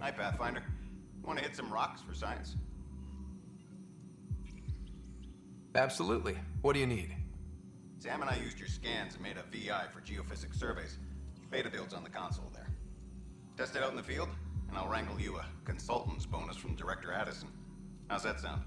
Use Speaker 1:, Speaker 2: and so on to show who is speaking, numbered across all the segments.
Speaker 1: Hi, Pathfinder. Want to hit some rocks for science?
Speaker 2: Absolutely. What do you need?
Speaker 1: Sam and I used your scans and made a VI for geophysics surveys. Beta builds on the console there. Test it out in the field, and I'll wrangle you a consultant's bonus from Director Addison. How's that sound?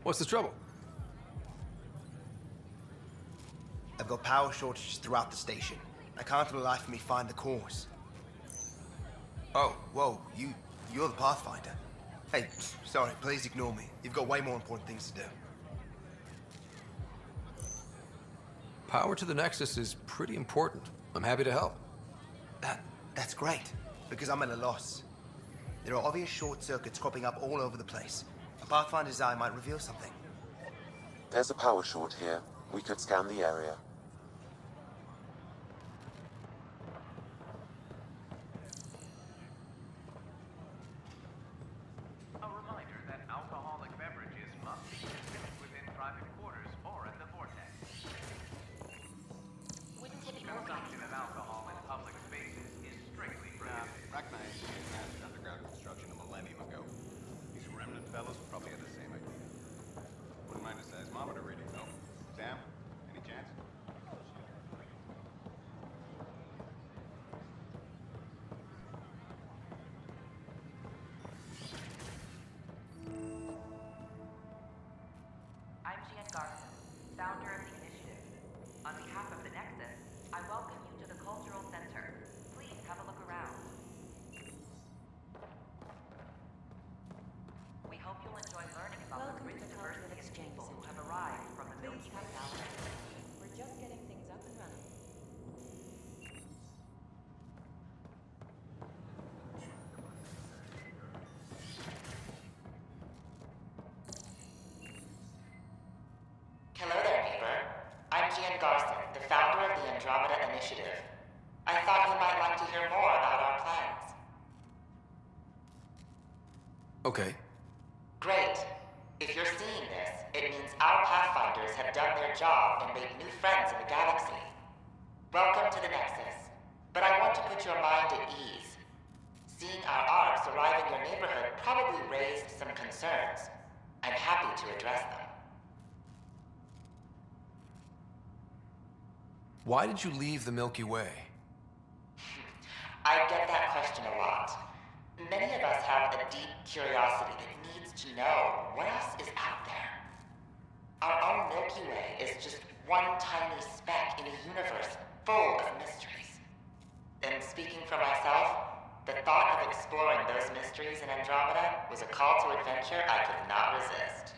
Speaker 2: What's the trouble?
Speaker 3: I've got power shortages throughout the station. I can't for the life of me find the cause. Oh, whoa, you're the Pathfinder. Hey, sorry, please ignore me. You've got way more important things to do.
Speaker 2: Power to the Nexus is pretty important. I'm happy to help.
Speaker 3: That's great, because I'm at a loss. There are obvious short circuits cropping up all over the place. A Pathfinder's eye might reveal something.
Speaker 4: There's a power short here. We could scan the area.
Speaker 5: A reminder that alcoholic beverages must be consumed within private quarters or at the vortex. Consumption of alcohol in public spaces is strictly prohibited.
Speaker 1: Recognized massive underground construction a millennium ago. These remnant fellows probably had the same idea. Wouldn't mind a seismometer reading, though. Sam, any chance?
Speaker 6: I'm Gian Garson, founder of the initiative. On behalf of the Nexus, I welcome you to the Cultural Center. Please have a look around. We hope you'll enjoy learning about the rich diversity of people who have arrived from the Milky Way galaxy.
Speaker 7: We're just getting things up and running.
Speaker 6: Hello there, neighbor. I'm Gian Garson, the founder of the Andromeda Initiative. I thought you might like to hear more about our plans.
Speaker 2: Okay.
Speaker 6: Great. If you're seeing this, it means our Pathfinders have done their job and made new friends in the galaxy. Welcome to the Nexus. But I want to put your mind at ease. Seeing our arcs arrive in your neighborhood probably raised some concerns. I'm happy to address them.
Speaker 2: Why did you leave the Milky Way?
Speaker 6: I get that question a lot. Many of us have a deep curiosity that needs to know what else is out there. Our own Milky Way is just one tiny speck in a universe full of mysteries. And speaking for myself, the thought of exploring those mysteries in Andromeda was a call to adventure I could not resist.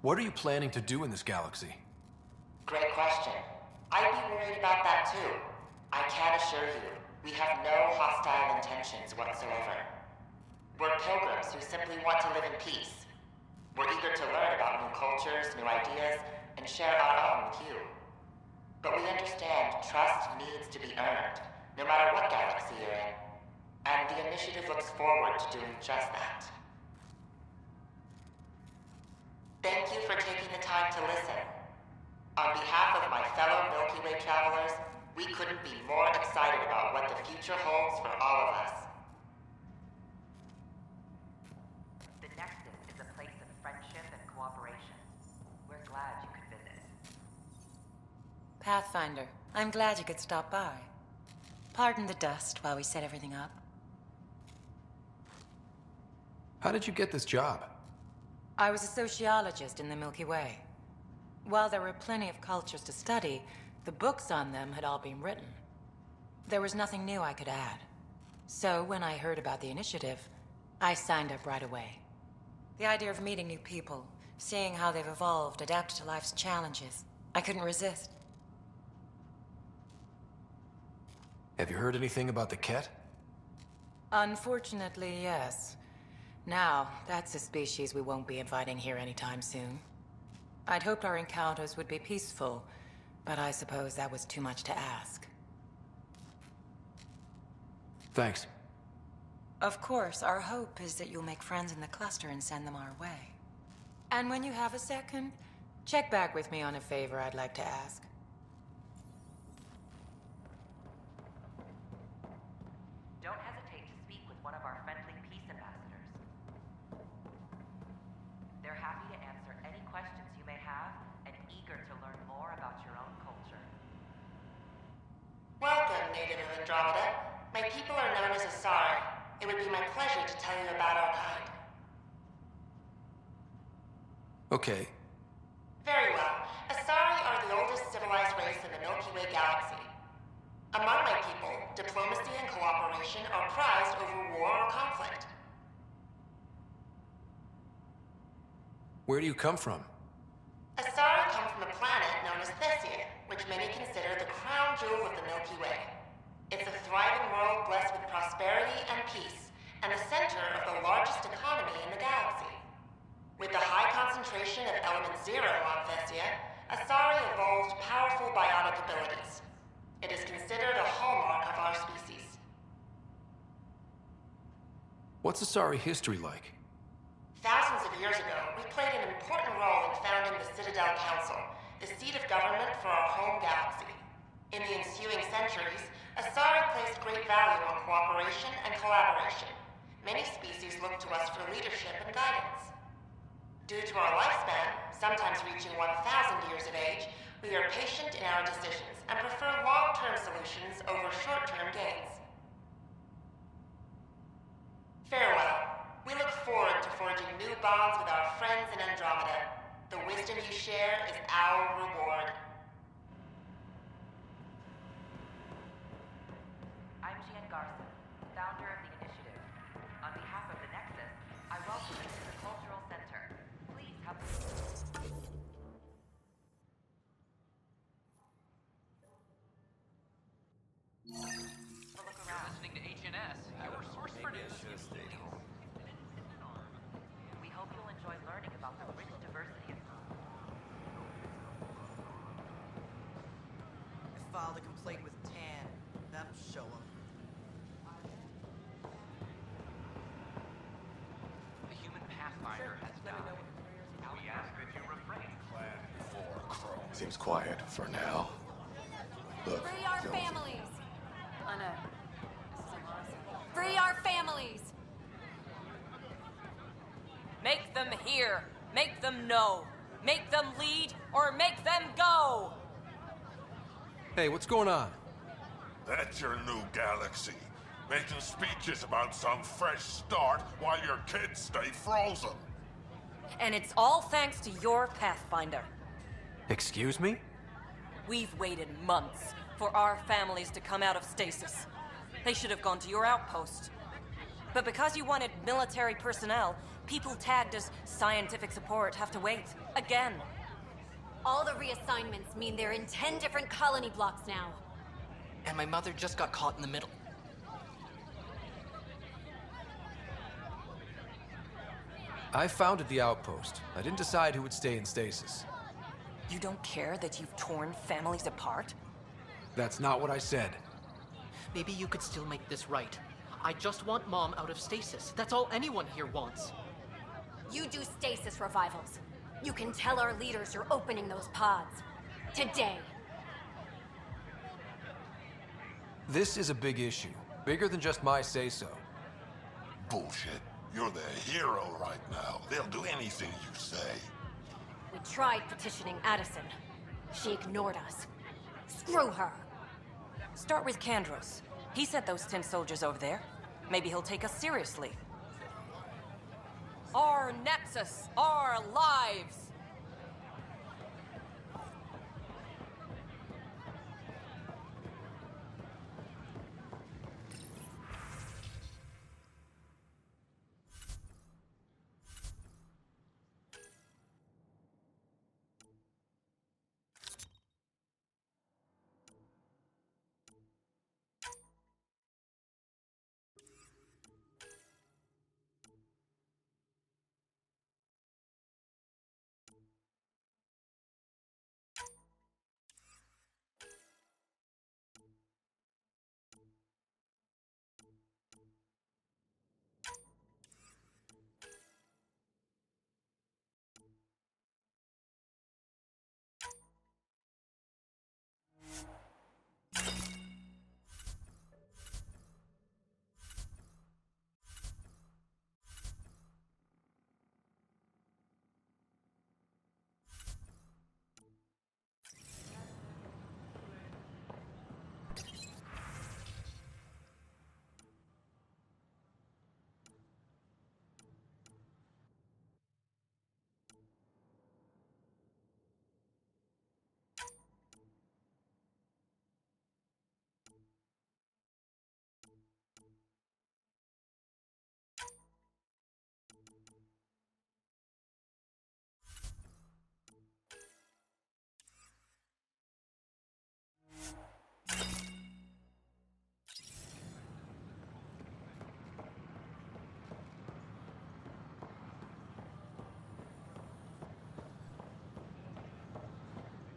Speaker 2: What are you planning to do in this galaxy?
Speaker 6: Great question. I'd be worried about that too. I can assure you, we have no hostile intentions whatsoever. We're pilgrims who simply want to live in peace. We're eager to learn about new cultures, new ideas, and share our own with you. But we understand trust needs to be earned, no matter what galaxy you're in. And the initiative looks forward to doing just that. Thank you for taking the time to listen. On behalf of my fellow Milky Way travelers, we couldn't be more excited about what the future holds for all of us. The Nexus is a place of friendship and cooperation. We're glad you could visit.
Speaker 7: Pathfinder, I'm glad you could stop by. Pardon the dust while we set everything up.
Speaker 2: How did you get this job?
Speaker 7: I was a sociologist in the Milky Way. While there were plenty of cultures to study, the books on them had all been written. There was nothing new I could add. So when I heard about the initiative, I signed up right away. The idea of meeting new people, seeing how they've evolved, adapted to life's challenges, I couldn't resist.
Speaker 2: Have you heard anything about the Ket?
Speaker 7: Unfortunately, yes. Now, that's a species we won't be inviting here anytime soon. I'd hoped our encounters would be peaceful, but I suppose that was too much to ask.
Speaker 2: Thanks.
Speaker 7: Of course, our hope is that you'll make friends in the cluster and send them our way. And when you have a second, check back with me on a favor I'd like to ask.
Speaker 6: Don't hesitate to speak with one of our friendly peace ambassadors. They're happy to answer any questions you may have and eager to learn more about your own culture. Welcome, native of Andromeda. My people are known as Asari. It would be my pleasure to tell you about our kind.
Speaker 2: Okay.
Speaker 6: Very well. Asari are the oldest civilized race in the Milky Way galaxy. Among my people, diplomacy and cooperation are prized over war or conflict.
Speaker 2: Where do you come from?
Speaker 6: Asari come from a planet known as Thesia, which many consider the crown jewel of the Milky Way. It's a thriving world blessed with prosperity and peace, and the center of the largest economy in the galaxy. With the high concentration of element zero on Thesia, Asari evolved powerful biotic abilities. It is considered a hallmark of our species.
Speaker 2: What's Asari history like?
Speaker 6: Thousands of years ago, we played an important role in founding the Citadel Council, the seat of government for our home galaxy. In the ensuing centuries, Asari placed great value on cooperation and collaboration. Many species look to us for leadership and guidance. Due to our lifespan, sometimes reaching 1,000 years of age, we are patient in our decisions and prefer long-term solutions over short-term gains. Farewell. We look forward to forging new bonds with our friends in Andromeda. The wisdom you share is our reward. I'm Jean Garson, founder of the initiative. On behalf of the Nexus, I welcome you to the Cultural Center. Please have a seat. Look around.
Speaker 5: Listening to HNS, your source for news.
Speaker 6: We hope you'll enjoy learning about the rich diversity of
Speaker 8: I filed a complaint with Tan. That'll show him.
Speaker 5: The human pathfinder has died. We ask that you refrain.
Speaker 1: Seems quiet for now. Look,
Speaker 9: Free our
Speaker 1: Jonesy.
Speaker 9: families! I know. Free our families!
Speaker 10: Make them hear. Make them know. Make them lead or make them go.
Speaker 2: Hey, what's going on?
Speaker 11: That's your new galaxy. Making speeches about some fresh start while your kids stay frozen.
Speaker 10: And it's all thanks to your Pathfinder.
Speaker 2: Excuse me?
Speaker 10: We've waited months for our families to come out of stasis. They should have gone to your outpost. But because you wanted military personnel, people tagged as scientific support have to wait. Again.
Speaker 9: All the reassignments mean they're in 10 different colony blocks now.
Speaker 8: And my mother just got caught in the middle.
Speaker 2: I founded the outpost. I didn't decide who would stay in stasis.
Speaker 10: You don't care that you've torn families apart?
Speaker 2: That's not what I said.
Speaker 8: Maybe you could still make this right. I just want Mom out of stasis. That's all anyone here wants.
Speaker 9: You do stasis revivals. You can tell our leaders you're opening those pods. Today.
Speaker 2: This is a big issue. Bigger than just my say-so.
Speaker 11: Bullshit. You're the hero right now. They'll do anything you say.
Speaker 9: We tried petitioning Addison. She ignored us. Screw her.
Speaker 10: Start with Kandros. He sent those 10 soldiers over there. Maybe he'll take us seriously. Our Nexus, our lives!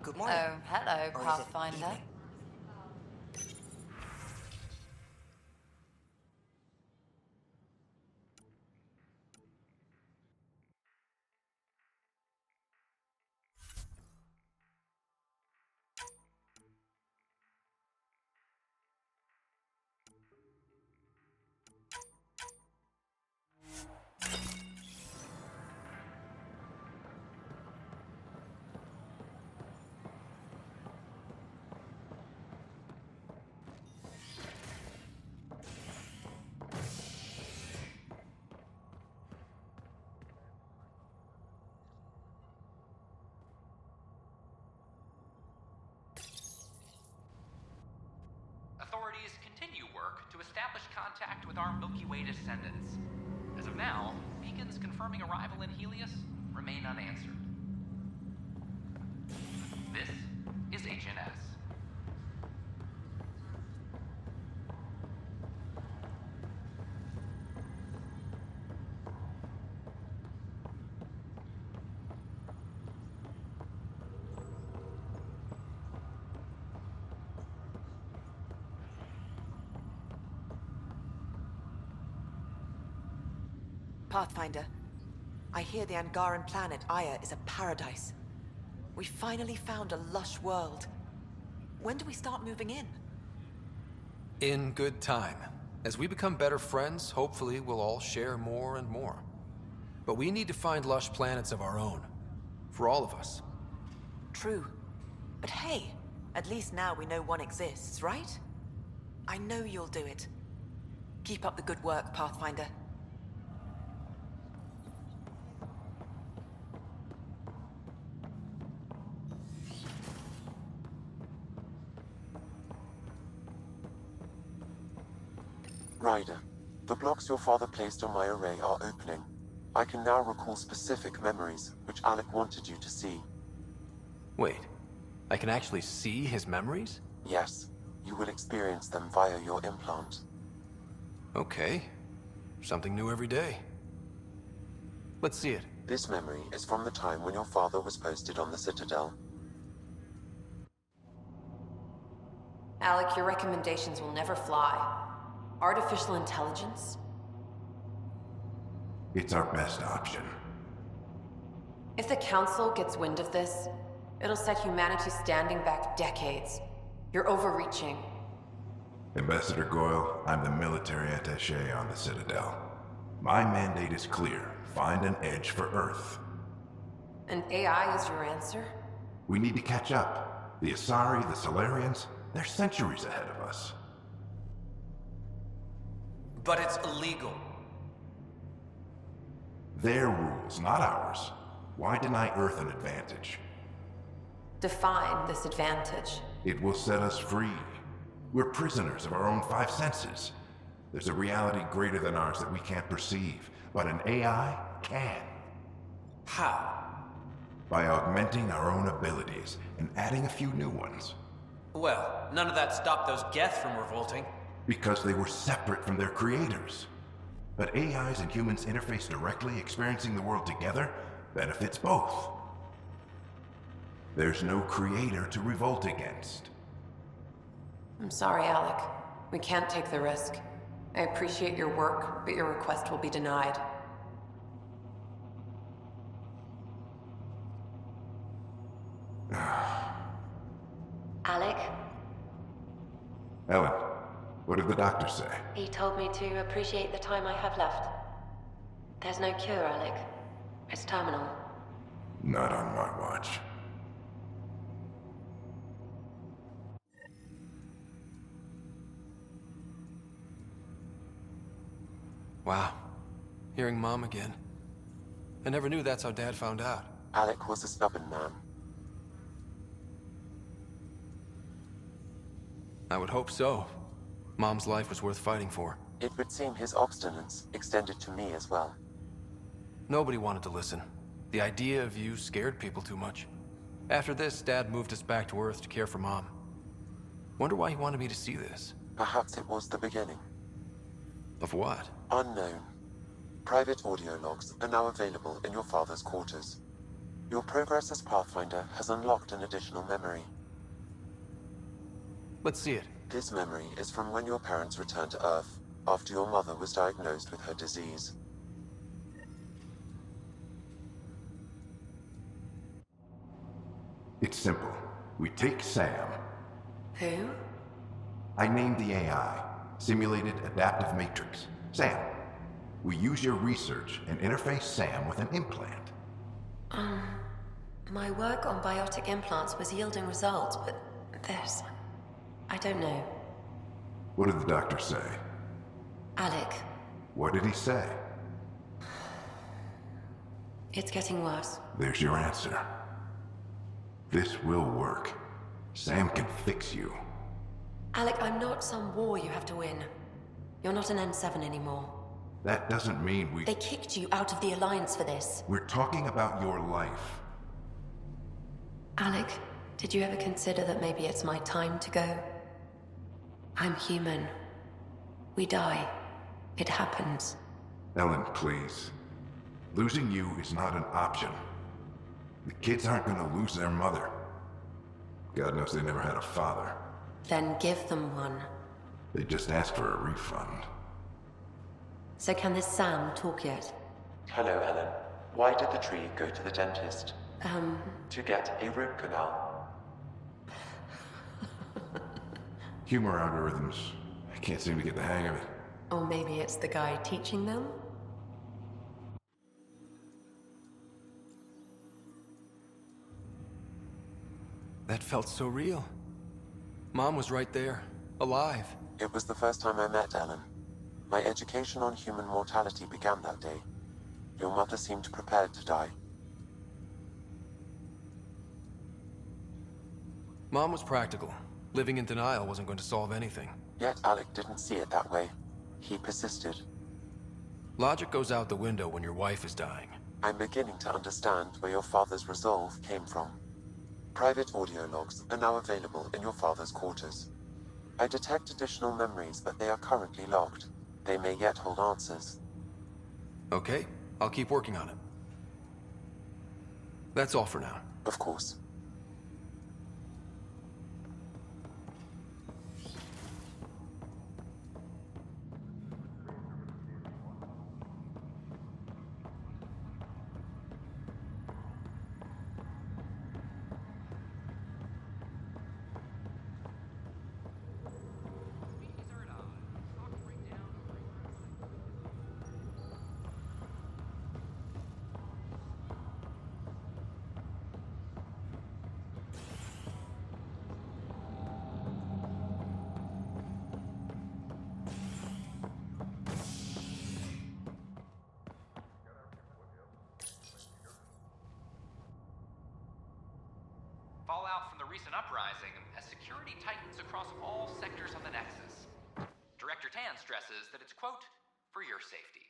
Speaker 3: good morning.
Speaker 10: Oh, hello,
Speaker 3: Or is it
Speaker 10: Pathfinder.
Speaker 3: evening?
Speaker 12: Authorities continue work to establish contact with our Milky Way descendants. As of now, beacons confirming arrival in Helios remain unanswered. This is HNS.
Speaker 13: Pathfinder, I hear the Angaran planet Aya is a paradise. We finally found a lush world. When do we start moving in?
Speaker 2: In good time. As we become better friends, hopefully we'll all share more and more. But we need to find lush planets of our own. For all of us.
Speaker 13: True. But hey, at least now we know one exists, right? I know you'll do it. Keep up the good work, Pathfinder.
Speaker 4: Ryder, the blocks your father placed on my array are opening. I can now recall specific memories, which Alec wanted you to see.
Speaker 2: Wait, I can actually see his memories?
Speaker 4: Yes, you will experience them via your implant.
Speaker 2: Okay. Something new every day. Let's see it.
Speaker 4: This memory is from the time when your father was posted on the Citadel.
Speaker 14: Alec, your recommendations will never fly. Artificial intelligence?
Speaker 11: It's our best option.
Speaker 14: If the Council gets wind of this, it'll set humanity standing back decades. You're overreaching.
Speaker 11: Ambassador Goyle, I'm the military attaché on the Citadel. My mandate is clear. Find an edge for Earth.
Speaker 14: And AI is your answer?
Speaker 11: We need to catch up. The Asari, the Solarians, they're centuries ahead of us.
Speaker 15: But it's illegal.
Speaker 11: Their rules, not ours. Why deny Earth an advantage?
Speaker 14: Define this advantage.
Speaker 11: It will set us free. We're prisoners of our own five senses. There's a reality greater than ours that we can't perceive, but an AI can.
Speaker 15: How?
Speaker 11: By augmenting our own abilities and adding a few new ones.
Speaker 15: Well, none of that stopped those Geth from revolting.
Speaker 11: Because they were separate from their creators. But AIs and humans interface directly, experiencing the world together, benefits both. There's no creator to revolt against.
Speaker 14: I'm sorry, Alec. We can't take the risk. I appreciate your work, but your request will be denied.
Speaker 16: Alec?
Speaker 11: Ellen, what did the doctor say?
Speaker 16: He told me to appreciate the time I have left. There's no cure, Alec. It's terminal.
Speaker 11: Not on my watch.
Speaker 2: Wow. Hearing Mom again. I never knew that's how Dad found out.
Speaker 4: Alec was a stubborn man.
Speaker 2: I would hope so. Mom's life was worth fighting for.
Speaker 4: It would seem his obstinance extended to me as well.
Speaker 2: Nobody wanted to listen. The idea of you scared people too much. After this, Dad moved us back to Earth to care for Mom. Wonder why he wanted me to see this.
Speaker 4: Perhaps it was the beginning.
Speaker 2: Of what?
Speaker 4: Unknown. Private audio logs are now available in your father's quarters. Your progress as Pathfinder has unlocked an additional memory.
Speaker 2: Let's see it.
Speaker 4: This memory is from when your parents returned to Earth, after your mother was diagnosed with her disease.
Speaker 11: It's simple. We take Sam.
Speaker 13: Who?
Speaker 11: I named the AI, Simulated Adaptive Matrix. Sam. We use your research and interface Sam with an implant.
Speaker 16: My work on biotic implants was yielding results, but this... I don't know.
Speaker 11: What did the doctor say?
Speaker 16: Alec,
Speaker 11: What did he say?
Speaker 16: it's getting worse.
Speaker 11: There's your answer. This will work. Sam can fix you.
Speaker 16: Alec, I'm not some war you have to win. You're not an N7 anymore.
Speaker 11: That doesn't mean we...
Speaker 16: They kicked you out of the Alliance for this.
Speaker 11: We're talking about your life.
Speaker 16: Alec, did you ever consider that maybe it's my time to go? I'm human. We die. It happens.
Speaker 11: Ellen, please. Losing you is not an option. The kids aren't gonna lose their mother. God knows they never had a father.
Speaker 16: Then give them one.
Speaker 11: They just asked for a refund.
Speaker 16: So can this Sam talk yet?
Speaker 4: Hello, Ellen. Why did the tree go to the dentist?
Speaker 16: To
Speaker 4: get a root canal.
Speaker 11: Humor algorithms. I can't seem to get the hang of it.
Speaker 16: Or maybe it's the guy teaching them?
Speaker 2: That felt so real. Mom was right there, alive.
Speaker 4: It was the first time I met Ellen. My education on human mortality began that day. Your mother seemed prepared to die.
Speaker 2: Mom was practical. Living in denial wasn't going to solve anything.
Speaker 4: Yet Alec didn't see it that way. He persisted.
Speaker 2: Logic goes out the window when your wife is dying.
Speaker 4: I'm beginning to understand where your father's resolve came from. Private audio logs are now available in your father's quarters. I detect additional memories, but they are currently logged. They may yet hold answers.
Speaker 2: Okay, I'll keep working on it. That's all for now.
Speaker 4: Of course.
Speaker 12: Fallout from the recent uprising as security tightens across all sectors of the Nexus. Director Tan stresses that it's, quote, for your safety.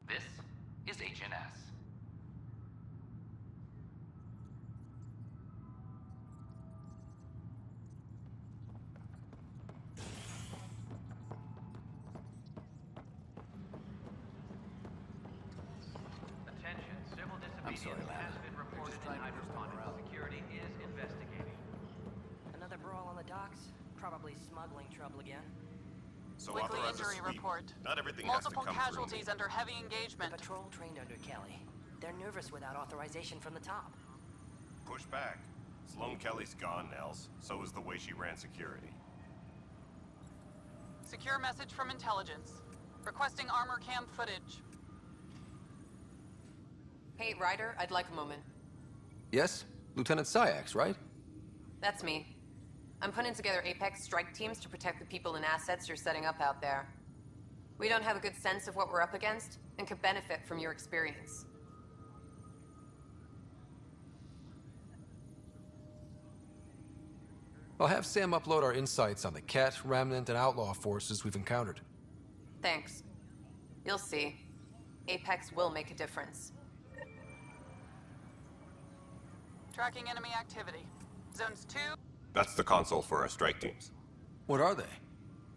Speaker 12: This is HNS.
Speaker 5: Attention, civil disobedience has been reported and hydroponics security is investigating.
Speaker 17: Another brawl on the docks? Probably smuggling trouble again.
Speaker 1: So
Speaker 18: Weekly
Speaker 1: authorize a
Speaker 18: injury
Speaker 1: sweep.
Speaker 18: report.
Speaker 1: Not everything
Speaker 18: Multiple
Speaker 1: has to come
Speaker 18: casualties under heavy engagement.
Speaker 17: The patrol trained under Kelly. They're nervous without authorization from the top.
Speaker 1: through. Push back. Sloane Kelly's gone, Nels. So is the way she ran security.
Speaker 18: Secure message from intelligence. Requesting armor cam footage.
Speaker 14: Hey, Ryder, I'd like a moment.
Speaker 2: Yes? Lieutenant Syax, right?
Speaker 14: That's me. I'm putting together Apex strike teams to protect the people and assets you're setting up out there. We don't have a good sense of what we're up against, and could benefit from your experience.
Speaker 2: I'll have Sam upload our insights on the Ket, Remnant, and Outlaw forces we've encountered.
Speaker 14: Thanks. You'll see. Apex will make a difference.
Speaker 18: Tracking enemy activity. Zones 2.
Speaker 1: That's the console for our strike teams.
Speaker 2: What are they?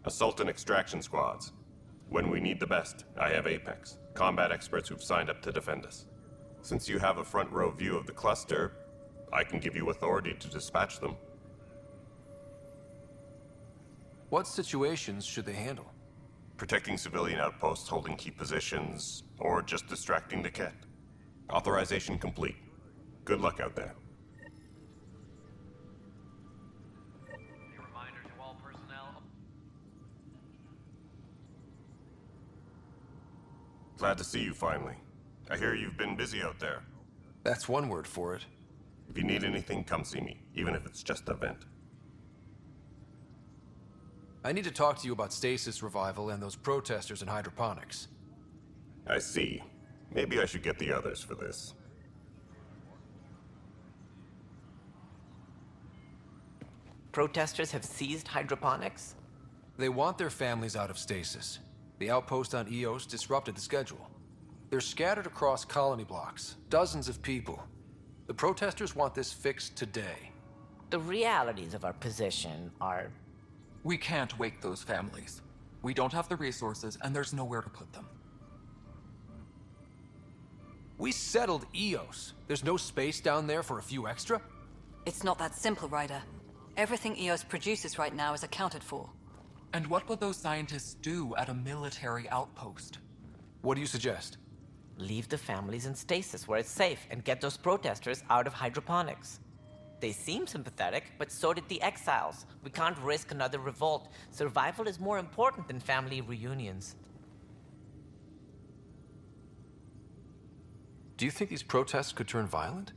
Speaker 1: Assault and extraction squads. When we need the best, I have Apex.
Speaker 19: combat experts who've signed up to defend us. Since you have a front row view of the cluster, I can give you authority to dispatch them.
Speaker 2: What situations should they handle?
Speaker 19: Protecting civilian outposts, holding key positions, or just distracting the Ket. Authorization complete. Good luck out there.
Speaker 5: A reminder to all personnel.
Speaker 19: Glad to see you finally. I hear you've been busy out there.
Speaker 2: That's one word for it.
Speaker 19: If you need anything, come see me, even if it's just a vent.
Speaker 2: I need to talk to you about stasis revival and those protesters in hydroponics.
Speaker 19: I see. Maybe I should get the others for this.
Speaker 20: Protesters have seized hydroponics?
Speaker 2: They want their families out of stasis. The outpost on Eos disrupted the schedule. They're scattered across colony blocks, dozens of people. The protesters want this fixed today.
Speaker 20: The realities of our position are...
Speaker 21: We can't wake those families. We don't have the resources, and there's nowhere to put them.
Speaker 2: We settled Eos. There's no space down there for a few extra?
Speaker 22: It's not that simple, Ryder. Everything Eos produces right now is accounted for.
Speaker 21: And what will those scientists do at a military outpost?
Speaker 2: What do you suggest?
Speaker 20: Leave the families in stasis where it's safe and get those protesters out of hydroponics. They seem sympathetic, but so did the exiles. We can't risk another revolt. Survival is more important than family reunions.
Speaker 2: Do you think these protests could turn violent?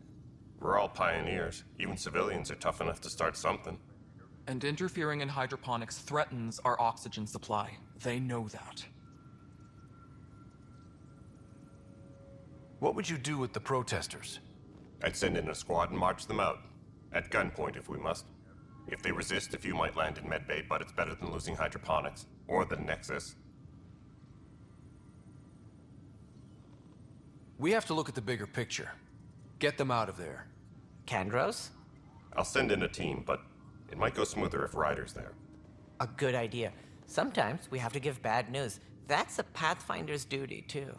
Speaker 19: We're all pioneers. Even civilians are tough enough to start something.
Speaker 21: And interfering in hydroponics threatens our oxygen supply. They know that.
Speaker 2: What would you do with the protesters?
Speaker 19: I'd send in a squad and march them out. At gunpoint if we must. If they resist, a few might land in medbay, but it's better than losing hydroponics. Or the Nexus.
Speaker 2: We have to look at the bigger picture. Get them out of there.
Speaker 20: Kandros?
Speaker 19: I'll send in a team, but it might go smoother if Ryder's there.
Speaker 20: A good idea. Sometimes we have to give bad news. That's a Pathfinder's duty, too.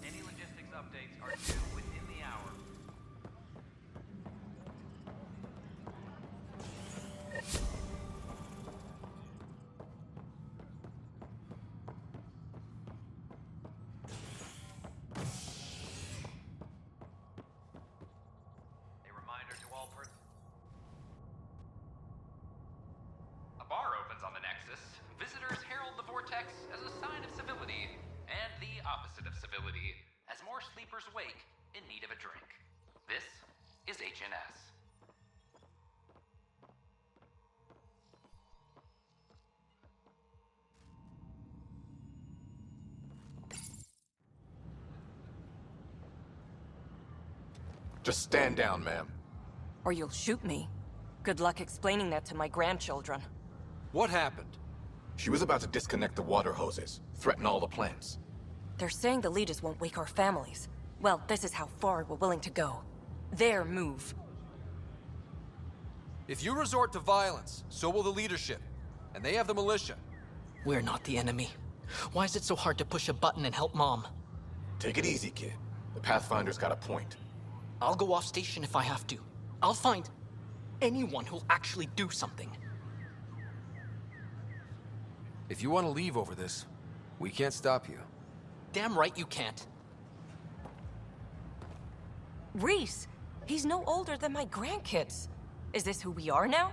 Speaker 5: Any logistics updates are due within the hour. A reminder to all A bar opens on the Nexus. Visitors herald the vortex as a sign of civility, and the opposite of civility, as more sleepers wake in need of a drink. This is HNS.
Speaker 23: Just stand down, ma'am.
Speaker 10: Or you'll shoot me. Good luck explaining that to my grandchildren.
Speaker 2: What happened?
Speaker 23: She was about to disconnect the water hoses, threaten all the plants.
Speaker 10: They're saying the leaders won't wake our families. Well, this is how far we're willing to go. Their move.
Speaker 2: If you resort to violence, so will the leadership. And they have the militia.
Speaker 8: We're not the enemy. Why is it so hard to push a button and help Mom?
Speaker 23: Take it easy, kid. The Pathfinder's got a point.
Speaker 8: I'll go off station if I have to. I'll find anyone who'll actually do something.
Speaker 2: If you want to leave over this, we can't stop you.
Speaker 8: Damn right you can't.
Speaker 10: Reese! He's no older than my grandkids. Is this who we are now?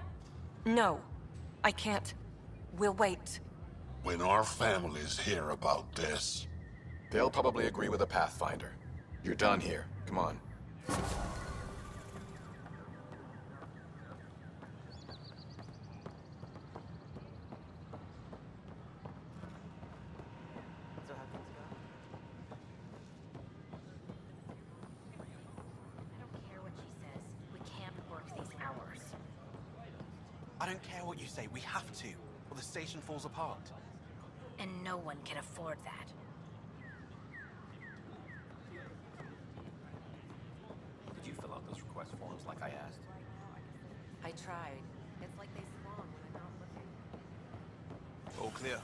Speaker 10: No. I can't. We'll wait.
Speaker 6: When our families hear about this...
Speaker 23: They'll probably agree with the Pathfinder. You're done here. Come on.
Speaker 7: I don't care what you say, we have to, or the station falls apart.
Speaker 17: And no one can afford that.
Speaker 15: Did you fill out those request forms like I asked?
Speaker 14: I tried. It's like they spawn when I'm not looking.
Speaker 7: All clear.